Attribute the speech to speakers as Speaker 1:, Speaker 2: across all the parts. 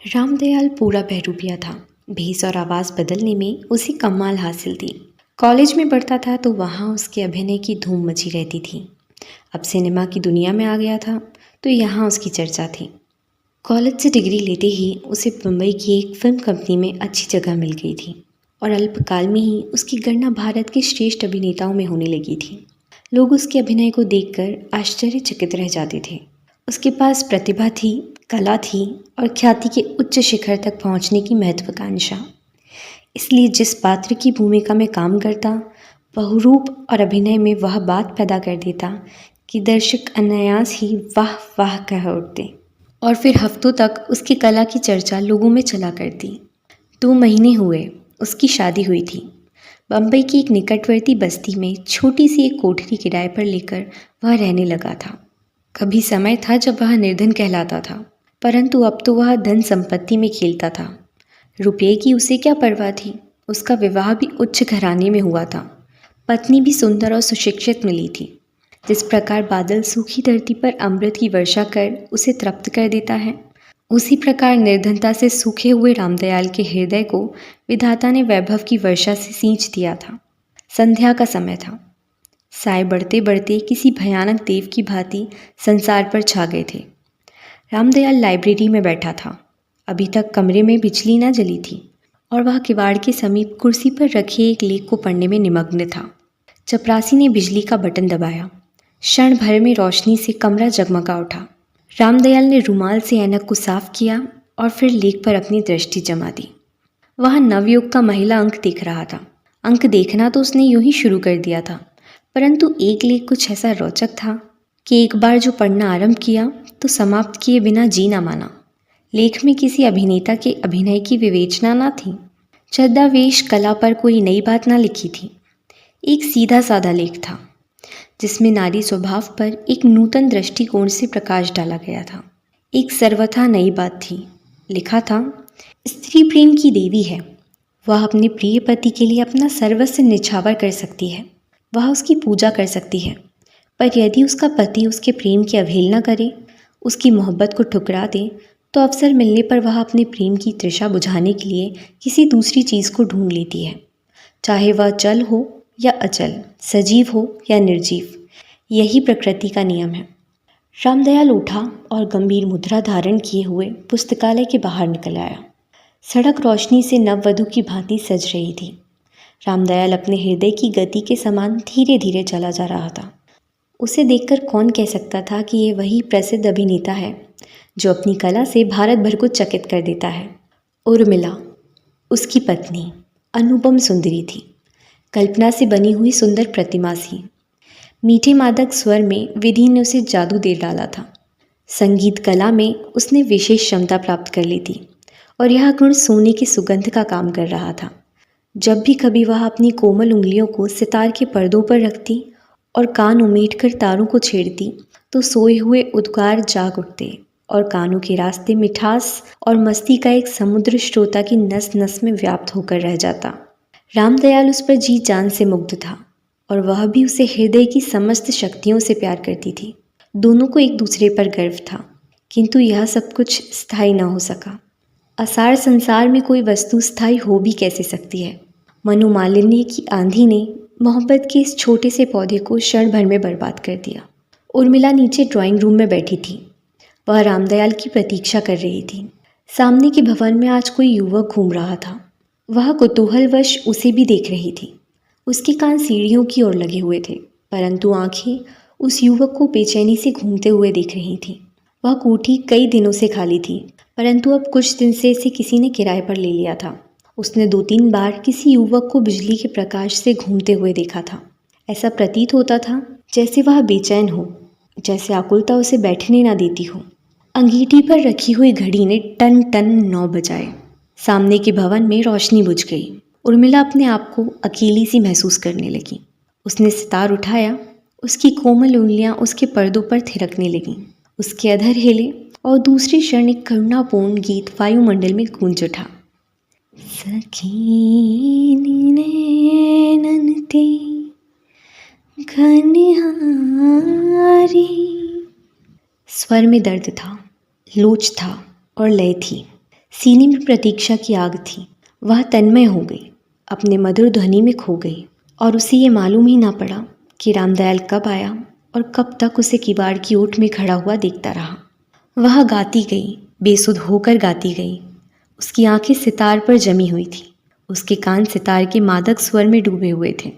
Speaker 1: रामदयाल पूरा बहरूपिया था। भेस और आवाज़ बदलने में उसे कमाल हासिल थी। कॉलेज में पढ़ता था तो वहाँ उसके अभिनय की धूम मची रहती थी। अब सिनेमा की दुनिया में आ गया था तो यहाँ उसकी चर्चा थी। कॉलेज से डिग्री लेते ही उसे मुंबई की एक फिल्म कंपनी में अच्छी जगह मिल गई थी और अल्पकाल में ही उसकी गणना भारत के श्रेष्ठ अभिनेताओं में होने लगी थी। लोग उसके अभिनय को देखकर आश्चर्यचकित रह जाते थे। उसके पास प्रतिभा थी, कला थी और ख्याति के उच्च शिखर तक पहुंचने की महत्वाकांक्षा। इसलिए जिस पात्र की भूमिका में काम करता, बहुरूप और अभिनय में वह बात पैदा कर देता कि दर्शक अनायास ही वाह वाह कह उठते और फिर हफ्तों तक उसकी कला की चर्चा लोगों में चला करती। 2 महीने हुए उसकी शादी हुई थी। बम्बई की एक निकटवर्ती बस्ती में छोटी सी एक कोठरी किराए पर लेकर वह रहने लगा था। कभी समय था जब वह निर्धन कहलाता था, परंतु अब तो वह धन संपत्ति में खेलता था। रुपये की उसे क्या परवाह थी। उसका विवाह भी उच्च घराने में हुआ था। पत्नी भी सुंदर और सुशिक्षित मिली थी। जिस प्रकार बादल सूखी धरती पर अमृत की वर्षा कर उसे तृप्त कर देता है, उसी प्रकार निर्धनता से सूखे हुए रामदयाल के हृदय को विधाता ने वैभव की वर्षा से सींच दिया था। संध्या का समय था। साए बढ़ते बढ़ते किसी भयानक देव की भांति संसार पर छा गए थे। रामदयाल लाइब्रेरी में बैठा था। अभी तक कमरे में बिजली न जली थी और वह किवाड़ के समीप कुर्सी पर रखे एक लेख को पढ़ने में निमग्न था। चपरासी ने बिजली का बटन दबाया। क्षण भर में रोशनी से कमरा जगमगा उठा। रामदयाल ने रुमाल से ऐनक को साफ किया और फिर लेख पर अपनी दृष्टि जमा दी। वह नवयुग का महिला अंक देख रहा था। अंक देखना तो उसने यूं ही शुरू कर दिया था, परंतु एक लेख कुछ ऐसा रोचक था कि एक बार जो पढ़ना आरंभ किया तो समाप्त किए बिना जी ना माना। लेख में किसी अभिनेता के अभिनय की विवेचना ना थी। छद्मावेश कला पर कोई नई बात ना लिखी थी। एक सीधा साधा लेख था जिसमें नारी स्वभाव पर एक नूतन दृष्टिकोण से प्रकाश डाला गया था। एक सर्वथा नई बात थी। लिखा था, स्त्री प्रेम की देवी है। वह अपने प्रिय पति के लिए अपना सर्वस्व निछावर कर सकती है। वह उसकी पूजा कर सकती है, पर यदि उसका पति उसके प्रेम की अवहेलना करे, उसकी मोहब्बत को ठुकरा दे, तो अवसर मिलने पर वह अपने प्रेम की तृषा बुझाने के लिए किसी दूसरी चीज़ को ढूंढ लेती है, चाहे वह चल हो या अचल, सजीव हो या निर्जीव। यही प्रकृति का नियम है। रामदयाल उठा और गंभीर मुद्रा धारण किए हुए पुस्तकालय के बाहर निकल आया। सड़क रोशनी से नववधू की भांति सज रही थी। रामदयाल अपने हृदय की गति के समान धीरे धीरे चला जा रहा था। उसे देखकर कौन कह सकता था कि ये वही प्रसिद्ध अभिनेता है जो अपनी कला से भारत भर को चकित कर देता है। उर्मिला, उसकी पत्नी, अनुपम सुंदरी थी। कल्पना से बनी हुई सुंदर प्रतिमा सी। मीठे मादक स्वर में विधि ने उसे जादू दे डाला था। संगीत कला में उसने विशेष क्षमता प्राप्त कर ली थी और यह गुण सोने की सुगंध का काम कर रहा था। जब भी कभी वह अपनी कोमल उंगलियों को सितार के पर्दों पर रखती और कान उमेटकर तारों को छेड़ती तो सोए हुए उद्गार जाग उठते और कानों के रास्ते मिठास और मस्ती का एक समुद्र श्रोता की नस नस में व्याप्त होकर रह जाता। रामदयाल उस पर जी जान से मुग्ध था और वह भी उसे हृदय की समस्त शक्तियों से प्यार करती थी। दोनों को एक दूसरे पर गर्व था, किंतु यह सब कुछ स्थायी न हो सका। असार संसार में कोई वस्तु स्थायी हो भी कैसे सकती है। मनोमालिन्य की आंधी ने मोहब्बत के इस छोटे से पौधे को क्षण भर में बर्बाद कर दिया। उर्मिला नीचे ड्राइंग रूम में बैठी थी। वह रामदयाल की प्रतीक्षा कर रही थी। सामने के भवन में आज कोई युवक घूम रहा था। वह कुतूहलवश उसे भी देख रही थी। उसके कान सीढ़ियों की ओर लगे हुए थे, परंतु आंखें उस युवक को बेचैनी से घूमते हुए देख रही थीं। वह कोठी कई दिनों से खाली थी, परंतु अब कुछ दिन से इसे किसी ने किराए पर ले लिया था। उसने 2-3 बार किसी युवक को बिजली के प्रकाश से घूमते हुए देखा था। ऐसा प्रतीत होता था जैसे वह बेचैन हो, जैसे आकुलता उसे बैठने ना देती हो। अंगीठी पर रखी हुई घड़ी ने टन टन 9 बजाए। सामने के भवन में रोशनी बुझ गई। उर्मिला अपने आप को अकेली सी महसूस करने लगी। उसने सितार उठाया। उसकी कोमल उंगलियां उसके पर्दों पर थिरकने लगीं। उसके अधर हिले और दूसरी क्षण एक करुणापूर्ण गीत वायुमंडल में गूंज उठा। सखी नैनन ते घनहारी। स्वर में दर्द था, लोच था और लय थी। सीने में प्रतीक्षा की आग थी। वह तन्मय हो गई, अपने मधुर ध्वनि में खो गई और उसे ये मालूम ही ना पड़ा कि रामदयाल कब आया और कब तक उसे किवाड़ की ओट में खड़ा हुआ देखता रहा। वह गाती गई, बेसुध होकर गाती गई। उसकी आंखें सितार पर जमी हुई थी, उसके कान सितार के मादक स्वर में डूबे हुए थे।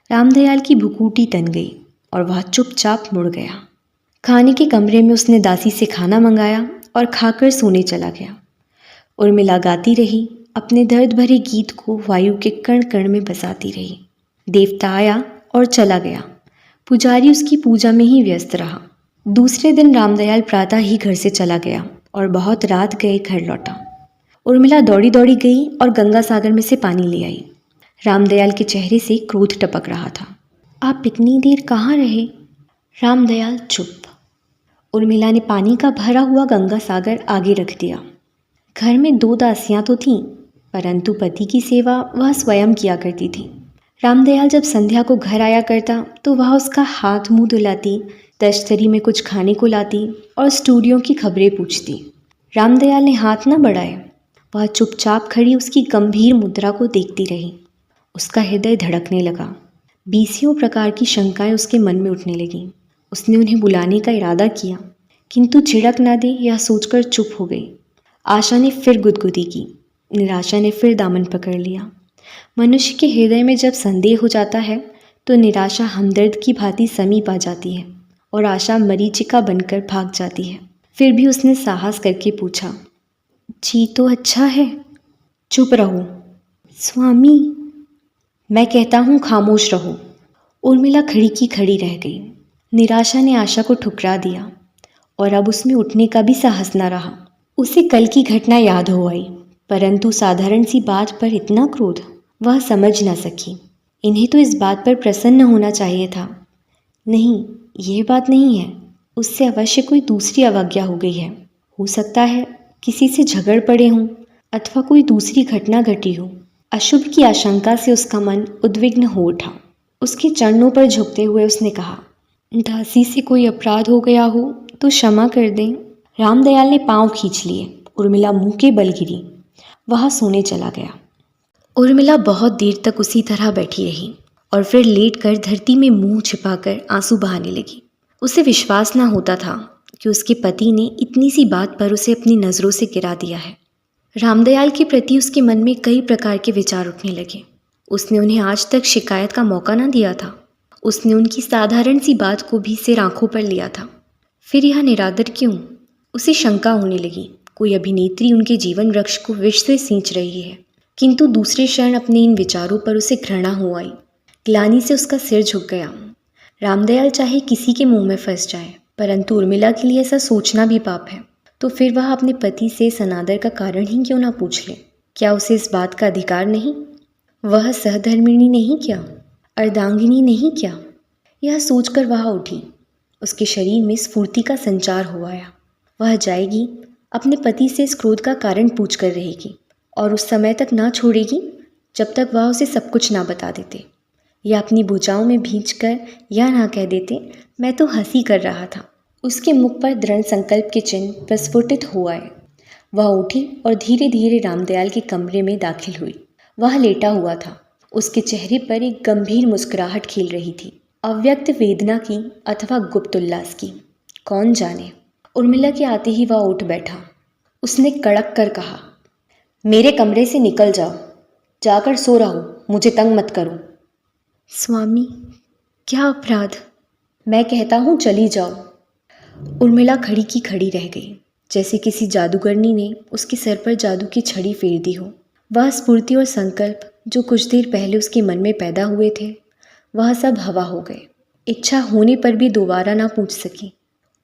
Speaker 1: रामदयाल की भुकूटी तन गई और वह चुपचाप मुड़ गया। खाने के कमरे में उसने दासी से खाना मंगाया और खाकर सोने चला गया। उर्मिला गाती रही, अपने दर्द भरे गीत को वायु के कण कण में बसाती रही। देवता आया और चला गया। पुजारी उसकी पूजा में ही व्यस्त रहा। दूसरे दिन रामदयाल प्रातः ही घर से चला गया और बहुत रात गए घर लौटा। उर्मिला दौड़ी दौड़ी गई और गंगा सागर में से पानी ले आई। रामदयाल के चेहरे से क्रोध टपक रहा था। आप इतनी देर कहाँ रहे? रामदयाल चुप। उर्मिला ने पानी का भरा हुआ गंगा सागर आगे रख दिया। घर में 2 दासियां तो थीं, परंतु पति की सेवा वह स्वयं किया करती थी। रामदयाल जब संध्या को घर आया करता तो वह उसका हाथ मुंह धुलाती, तश्तरी में कुछ खाने को लाती और स्टूडियो की खबरें पूछती। रामदयाल ने हाथ न बढ़ाए। वह चुपचाप खड़ी उसकी गंभीर मुद्रा को देखती रही। उसका हृदय धड़कने लगा। 20 प्रकार की शंकाएं उसके मन में उठने लगीं। उसने उन्हें बुलाने का इरादा किया, किंतु झिड़क न दे यह सोचकर चुप हो गई। आशा ने फिर गुदगुदी की, निराशा ने फिर दामन पकड़ लिया। मनुष्य के हृदय में जब संदेह हो जाता है तो निराशा हमदर्द की भांति समीप आ जाती है और आशा मरीचिका बनकर भाग जाती है। फिर भी उसने साहस करके पूछा, जी तो अच्छा है। चुप रहो। स्वामी, मैं कहता हूँ खामोश रहो। उर्मिला खड़ी की खड़ी रह गई। निराशा ने आशा को ठुकरा दिया और अब उसमें उठने का भी साहस न रहा। उसे कल की घटना याद हो आई, परंतु साधारण सी बात पर इतना क्रोध वह समझ न सकी। इन्हें तो इस बात पर प्रसन्न होना चाहिए था। नहीं, यह बात नहीं है। उससे अवश्य कोई दूसरी अवज्ञा हो गई है। हो सकता है किसी से झगड़ पड़े हों अथवा कोई दूसरी घटना घटी हो। अशुभ की आशंका से उसका मन उद्विग्न हो उठा। उसके चरणों पर झुकते हुए उसने कहा, दासी से कोई अपराध हो गया हो तो क्षमा कर दें। रामदयाल ने पांव खींच लिए। उर्मिला मुंह के बल गिरी। वह सोने चला गया। उर्मिला बहुत देर तक उसी तरह बैठी रही और फिर लेटकर धरती में मुंह छिपाकर आंसू बहाने लगी। उसे विश्वास न होता था कि उसके पति ने इतनी सी बात पर उसे अपनी नज़रों से गिरा दिया है। रामदयाल के प्रति उसके मन में कई प्रकार के विचार उठने लगे। उसने उन्हें आज तक शिकायत का मौका न दिया था। उसने उनकी साधारण सी बात को भी सिर आंखों पर लिया था। फिर यह निरादर क्यों? उसे शंका होने लगी, कोई अभिनेत्री उनके जीवन वृक्ष को विष से सींच रही है। किंतु दूसरे क्षण अपने इन विचारों पर उसे घृणा हो आई। ग्लानि से उसका सिर झुक गया। रामदयाल चाहे किसी के मुंह में फंस जाए, परंतु उर्मिला के लिए ऐसा सोचना भी पाप है। तो फिर वह अपने पति से इस अनादर का कारण ही क्यों ना पूछ ले? क्या उसे इस बात का अधिकार नहीं? वह सहधर्मिणी नहीं क्या? अर्धांगिनी नहीं क्या? यह सोचकर वह उठी। उसके शरीर में स्फूर्ति का संचार हो आया। वह जाएगी, अपने पति से इस क्रोध का कारण पूछ कर रहेगी और उस समय तक ना छोड़ेगी जब तक वह उसे सब कुछ ना बता देते, या अपनी भुजाओं में भींचकर यह ना कह देते, मैं तो हंसी कर रहा था। उसके मुख पर दृढ़ संकल्प के चिन्ह प्रस्फुटित हो आए। वह उठी और धीरे धीरे रामदयाल के कमरे में दाखिल हुई। वह लेटा हुआ था। उसके चेहरे पर एक गंभीर मुस्कुराहट खिल रही थी, अव्यक्त वेदना की अथवा गुप्त उल्लास की, कौन जाने। उर्मिला के आते ही वह उठ बैठा। उसने कड़क कर कहा, मेरे कमरे से निकल जाओ, जाकर सो रहो, मुझे तंग मत करो। स्वामी, क्या अपराध? मैं कहता हूँ चली जाओ। उर्मिला खड़ी की खड़ी रह गई, जैसे किसी जादूगरनी ने उसके सर पर जादू की छड़ी फेर दी हो। वह स्फूर्ति और संकल्प जो कुछ देर पहले उसके मन में पैदा हुए थे, वह सब हवा हो गए। इच्छा होने पर भी दोबारा ना पूछ सकी।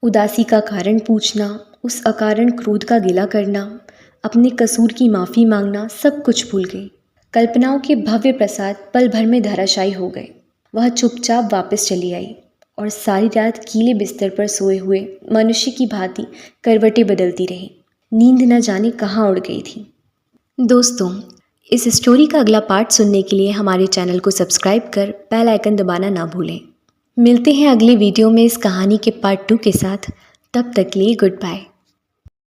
Speaker 1: उदासी का कारण पूछना, उस अकारण क्रोध का गिला करना, अपने कसूर की माफ़ी मांगना, सब कुछ भूल गई। कल्पनाओं के भव्य प्रसाद पल भर में धराशायी हो गए। वह चुपचाप वापस चली आई और सारी रात गीले बिस्तर पर सोए हुए मनुष्य की भांति करवटें बदलती रही। नींद न जाने कहाँ उड़ गई थी। दोस्तों, इस स्टोरी का अगला पार्ट सुनने के लिए हमारे चैनल को सब्सक्राइब कर बेल आइकन दबाना ना भूलें। मिलते हैं अगले वीडियो में इस कहानी के पार्ट 2 के साथ। तब तक के लिए गुड बाय।